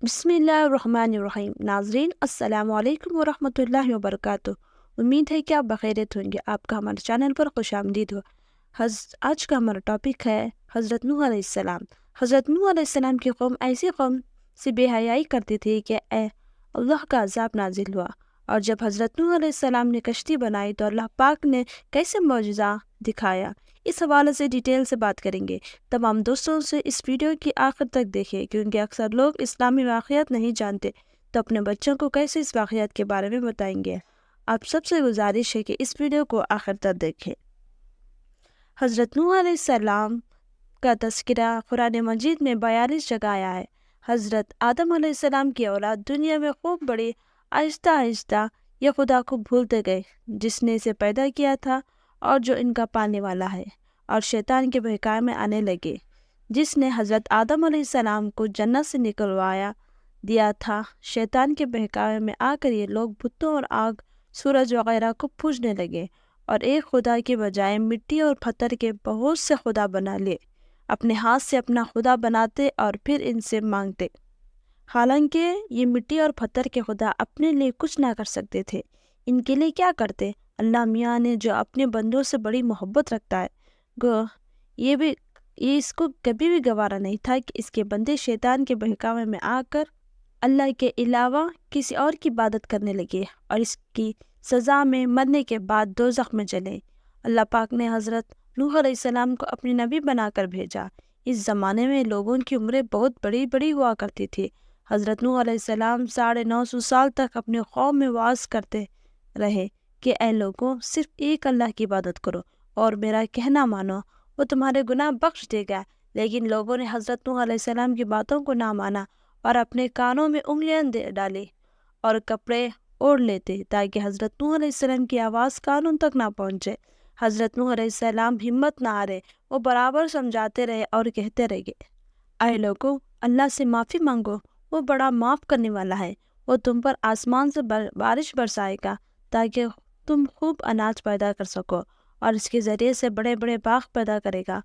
بسم اللہ الرحمن الرحیم۔ ناظرین السلام علیکم ورحمۃ اللہ وبرکاتہ۔ امید ہے کہ آپ بخیریت ہوں گے۔ آپ کا ہمارے چینل پر خوش آمدید ہو۔ آج کا ہمارا ٹاپک ہے حضرت نوح علیہ السلام۔ حضرت نوح علیہ السلام کی قوم ایسی قوم سے بے حیائی کرتی تھی کہ اللہ کا عذاب نازل ہوا، اور جب حضرت نوح علیہ السلام نے کشتی بنائی تو اللہ پاک نے کیسے معجزہ دکھایا، اس حوالے سے ڈیٹیل سے بات کریں گے۔ تمام دوستوں سے اس ویڈیو کی آخر تک دیکھیں، کیونکہ اکثر لوگ اسلامی واقعات نہیں جانتے تو اپنے بچوں کو کیسے اس واقعات کے بارے میں بتائیں گے۔ آپ سب سے گزارش ہے کہ اس ویڈیو کو آخر تک دیکھیں۔ حضرت نوح علیہ السلام کا تذکرہ قرآن مجید میں 42 جگہ آیا ہے۔ حضرت آدم علیہ السلام کی اولاد دنیا میں خوب بڑی، آہستہ آہستہ یہ خدا کو بھولتے گئے جس نے اسے پیدا کیا تھا اور جو ان کا پالنے والا ہے، اور شیطان کے بہکاوے میں آنے لگے جس نے حضرت آدم علیہ السلام کو جنت سے نکلوایا دیا تھا۔ شیطان کے بہکاوے میں آ کر یہ لوگ بتوں اور آگ، سورج وغیرہ کو پوجنے لگے اور ایک خدا کے بجائے مٹی اور پتھر کے بہت سے خدا بنا لیے، اپنے ہاتھ سے اپنا خدا بناتے اور پھر ان سے مانگتے، حالانکہ یہ مٹی اور پتھر کے خدا اپنے لیے کچھ نہ کر سکتے تھے۔ ان کے لیے کیا کرتے؟ اللہ میاں نے جو اپنے بندوں سے بڑی محبت رکھتا ہے، یہ اس کو کبھی بھی گوارا نہیں تھا کہ اس کے بندے شیطان کے بہکاوے میں آ کر اللہ کے علاوہ کسی اور کی عبادت کرنے لگے اور اس کی سزا میں مرنے کے بعد دوزخ میں چلے۔ اللہ پاک نے حضرت نوح علیہ السلام کو اپنی نبی بنا کر بھیجا۔ اس زمانے میں لوگوں کی عمریں بہت بڑی بڑی ہوا کرتی تھی۔ حضرت نوح علیہ السلام 950 سال تک اپنی قوم میں وعظ کرتے رہے کہ اے لوگوں، صرف ایک اللہ کی عبادت کرو اور میرا کہنا مانو، وہ تمہارے گناہ بخش دے گا۔ لیکن لوگوں نے حضرت نوح علیہ السلام کی باتوں کو نہ مانا اور اپنے کانوں میں انگلیاں ڈالی اور کپڑے اوڑھ لیتے تاکہ حضرت نوح علیہ السلام کی آواز کانوں تک نہ پہنچے۔ حضرت نوح علیہ السلام ہمت نہ ہارے، وہ برابر سمجھاتے رہے اور کہتے رہے، اے لوگوں، اللہ سے معافی مانگو، وہ بڑا معاف کرنے والا ہے۔ وہ تم پر آسمان سے بارش برسائے گا تاکہ تم خوب اناج پیدا کر سکو، اور اس کے ذریعے سے بڑے بڑے باغ پیدا کرے گا،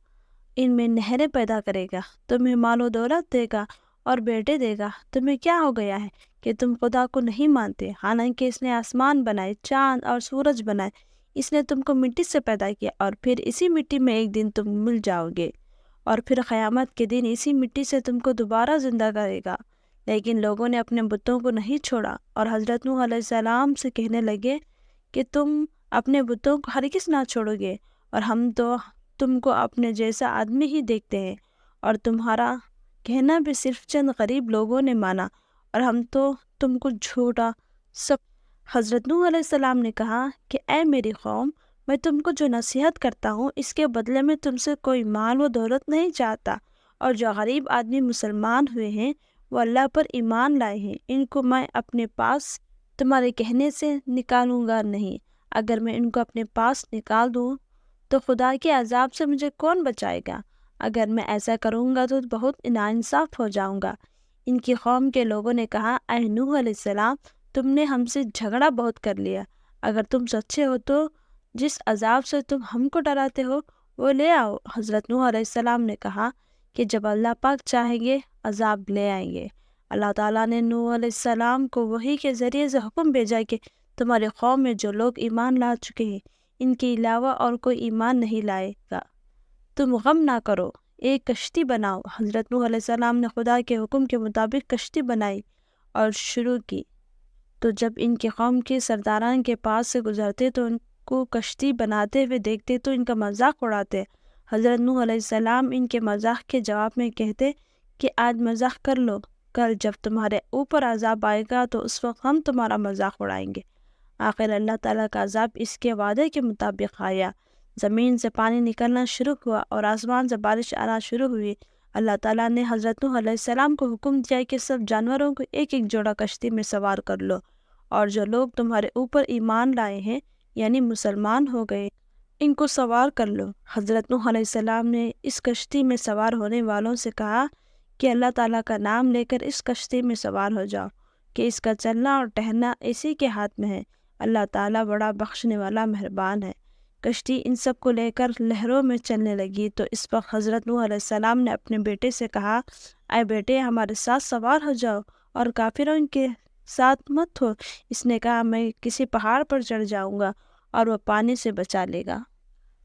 ان میں نہریں پیدا کرے گا، تمہیں مال و دولت دے گا اور بیٹے دے گا۔ تمہیں کیا ہو گیا ہے کہ تم خدا کو نہیں مانتے، حالانکہ اس نے آسمان بنائے، چاند اور سورج بنائے۔ اس نے تم کو مٹی سے پیدا کیا اور پھر اسی مٹی میں ایک دن تم مل جاؤ گے، اور پھر قیامت کے دن اسی مٹی سے تم کو دوبارہ زندہ کرے گا۔ لیکن لوگوں نے اپنے بتوں کو نہیں چھوڑا اور حضرت نوح علیہ السلام سے کہنے لگے کہ تم اپنے بتوں کو ہرگز نہ چھوڑو گے، اور ہم تو تم کو اپنے جیسا آدمی ہی دیکھتے ہیں، اور تمہارا کہنا بھی صرف چند غریب لوگوں نے مانا، اور ہم تو تم کو جھوٹا سب۔ حضرت نوح علیہ السلام نے کہا کہ اے میری قوم، میں تم کو جو نصیحت کرتا ہوں اس کے بدلے میں تم سے کوئی مال و دولت نہیں چاہتا، اور جو غریب آدمی مسلمان ہوئے ہیں وہ اللہ پر ایمان لائے ہیں، ان کو میں اپنے پاس تمہارے کہنے سے نکالوں گا نہیں۔ اگر میں ان کو اپنے پاس نکال دوں تو خدا کے عذاب سے مجھے کون بچائے گا؟ اگر میں ایسا کروں گا تو بہت ناانصاف ہو جاؤں گا۔ ان کی قوم کے لوگوں نے کہا، اے نوح علیہ السلام، تم نے ہم سے جھگڑا بہت کر لیا۔ اگر تم سچے ہو تو جس عذاب سے تم ہم کو ڈراتے ہو وہ لے آؤ۔ حضرت نوح علیہ السلام نے کہا کہ جب اللہ پاک چاہیں گے عذاب لے آئیں گے۔ اللہ تعالیٰ نے نوح علیہ السلام کو وحی کے ذریعے سے حکم بھیجا کہ تمہارے قوم میں جو لوگ ایمان لا چکے ہیں ان کے علاوہ اور کوئی ایمان نہیں لائے گا۔ تم غم نہ کرو، ایک کشتی بناؤ۔ حضرت نوح علیہ السلام نے خدا کے حکم کے مطابق کشتی بنائی اور شروع کی، تو جب ان کی قوم کے سرداران کے پاس سے گزرتے تو ان کو کشتی بناتے ہوئے دیکھتے تو ان کا مذاق اڑاتے۔ حضرت نوح علیہ السلام ان کے مذاق کے جواب میں کہتے کہ آج مذاق کر لو، کل جب تمہارے اوپر عذاب آئے گا تو اس وقت ہم تمہارا مذاق اڑائیں گے۔ آخر اللہ تعالیٰ کا عذاب اس کے وعدے کے مطابق آیا، زمین سے پانی نکلنا شروع ہوا اور آسمان سے بارش آنا شروع ہوئی۔ اللہ تعالیٰ نے حضرت نوح علیہ السلام کو حکم دیا کہ سب جانوروں کو ایک ایک جوڑا کشتی میں سوار کر لو، اور جو لوگ تمہارے اوپر ایمان لائے ہیں یعنی مسلمان ہو گئے ان کو سوار کر لو۔ حضرت نوح علیہ السلام نے اس کشتی میں سوار ہونے والوں سے کہا کہ اللہ تعالیٰ کا نام لے کر اس کشتی میں سوار ہو جاؤ کہ اس کا چلنا اور ٹہلنا اسی کے ہاتھ میں ہے۔ اللہ تعالیٰ بڑا بخشنے والا مہربان ہے۔ کشتی ان سب کو لے کر لہروں میں چلنے لگی تو اس وقت حضرت نوح علیہ السلام نے اپنے بیٹے سے کہا، اے بیٹے، ہمارے ساتھ سوار ہو جاؤ اور کافروں کے ساتھ مت ہو۔ اس نے کہا میں کسی پہاڑ پر چڑھ جاؤں گا اور وہ پانی سے بچا لے گا۔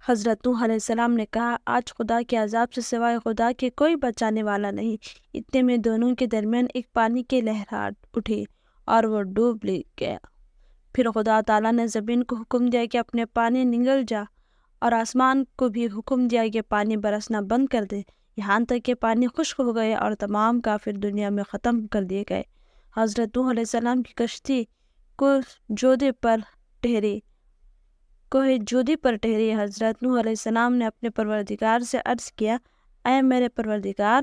حضرت نوح علیہ السلام نے کہا آج خدا کے عذاب سے سوائے خدا کے کوئی بچانے والا نہیں۔ اتنے میں دونوں کے درمیان ایک پانی کی لہر اٹھی اور وہ ڈوب گیا۔ پھر خدا تعالیٰ نے زمین کو حکم دیا کہ اپنے پانی نگل جا، اور آسمان کو بھی حکم دیا کہ پانی برسنا بند کر دے، یہاں تک کہ پانی خشک ہو گئے اور تمام کافر دنیا میں ختم کر دیے گئے۔ حضرت نوح علیہ السلام کی کشتی کوہ جودی پر ٹھہری۔ حضرت نوح علیہ السلام نے اپنے پروردگار سے عرض کیا، اے میرے پروردگار،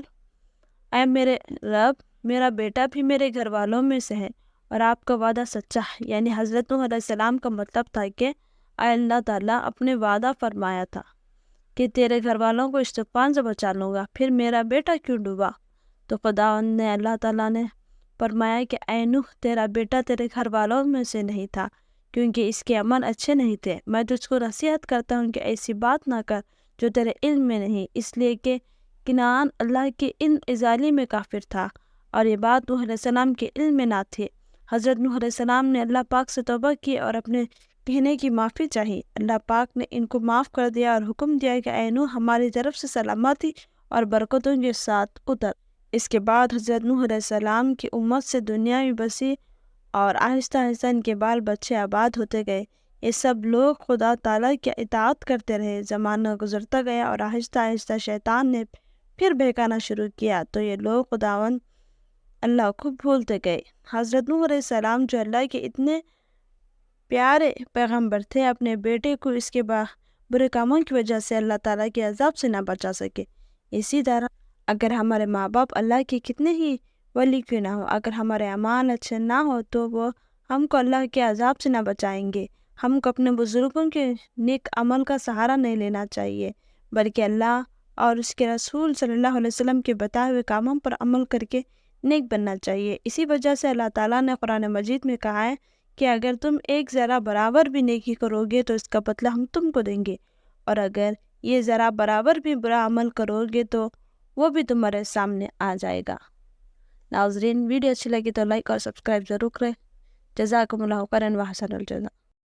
اے میرے رب، میرا بیٹا بھی میرے گھر والوں میں سے ہے اور آپ کا وعدہ سچا ہے۔ یعنی حضرت نوح علیہ السلام کا مطلب تھا کہ اے اللہ تعالیٰ، اپنے وعدہ فرمایا تھا کہ تیرے گھر والوں کو اس طوفان سے بچا لوں گا، پھر میرا بیٹا کیوں ڈوبا؟ تو خداوند نے اللہ تعالیٰ نے فرمایا کہ اے نوح، تیرا بیٹا تیرے گھر والوں میں سے نہیں تھا کیونکہ اس کے عمل اچھے نہیں تھے۔ میں تجھ کو نصیحت کرتا ہوں کہ ایسی بات نہ کر جو تیرے علم میں نہیں، اس لیے کہ کنعان اللہ کے علم ازالی میں کافر تھا اور یہ بات نوح علیہ السلام کے علم میں نہ تھی۔ حضرت نوح علیہ السلام نے اللہ پاک سے توبہ کی اور اپنے کہنے کی معافی چاہی۔ اللہ پاک نے ان کو معاف کر دیا اور حکم دیا کہ اے نوح، ہماری طرف سے سلامتی اور برکتوں کے ساتھ اتر۔ اس کے بعد حضرت نوح علیہ السلام کی امت سے دنیا میں بسی اور آہستہ آہستہ ان کے بال بچے آباد ہوتے گئے۔ یہ سب لوگ خدا تعالیٰ کی اطاعت کرتے رہے۔ زمانہ گزرتا گیا اور آہستہ آہستہ شیطان نے پھر بہکانا شروع کیا تو یہ لوگ خداوند اللہ کو بھولتے گئے۔ حضرت نوح علیہ السلام جو اللہ کے اتنے پیارے پیغمبر تھے، اپنے بیٹے کو اس کے برے کاموں کی وجہ سے اللہ تعالیٰ کے عذاب سے نہ بچا سکے۔ اسی طرح اگر ہمارے ماں باپ اللہ کے کتنے ہی ولی کیوں نہ ہو، اگر ہمارے اعمال اچھے نہ ہو تو وہ ہم کو اللہ کے عذاب سے نہ بچائیں گے۔ ہم کو اپنے بزرگوں کے نیک عمل کا سہارا نہیں لینا چاہیے، بلکہ اللہ اور اس کے رسول صلی اللہ علیہ وسلم کے بتائے ہوئے کاموں پر عمل کر کے نیک بننا چاہیے۔ اسی وجہ سے اللہ تعالیٰ نے قرآن مجید میں کہا ہے کہ اگر تم ایک ذرہ برابر بھی نیکی کرو گے تو اس کا بدلہ ہم تم کو دیں گے، اور اگر یہ ذرہ برابر بھی برا عمل کرو گے تو وہ بھی تمہارے سامنے آ جائے گا۔ ناظرین، ویڈیو اچھی لگی تو لائک اور سبسکرائب ضرور کریں۔ جزاکم اللہ خیرا و احسن الجزا۔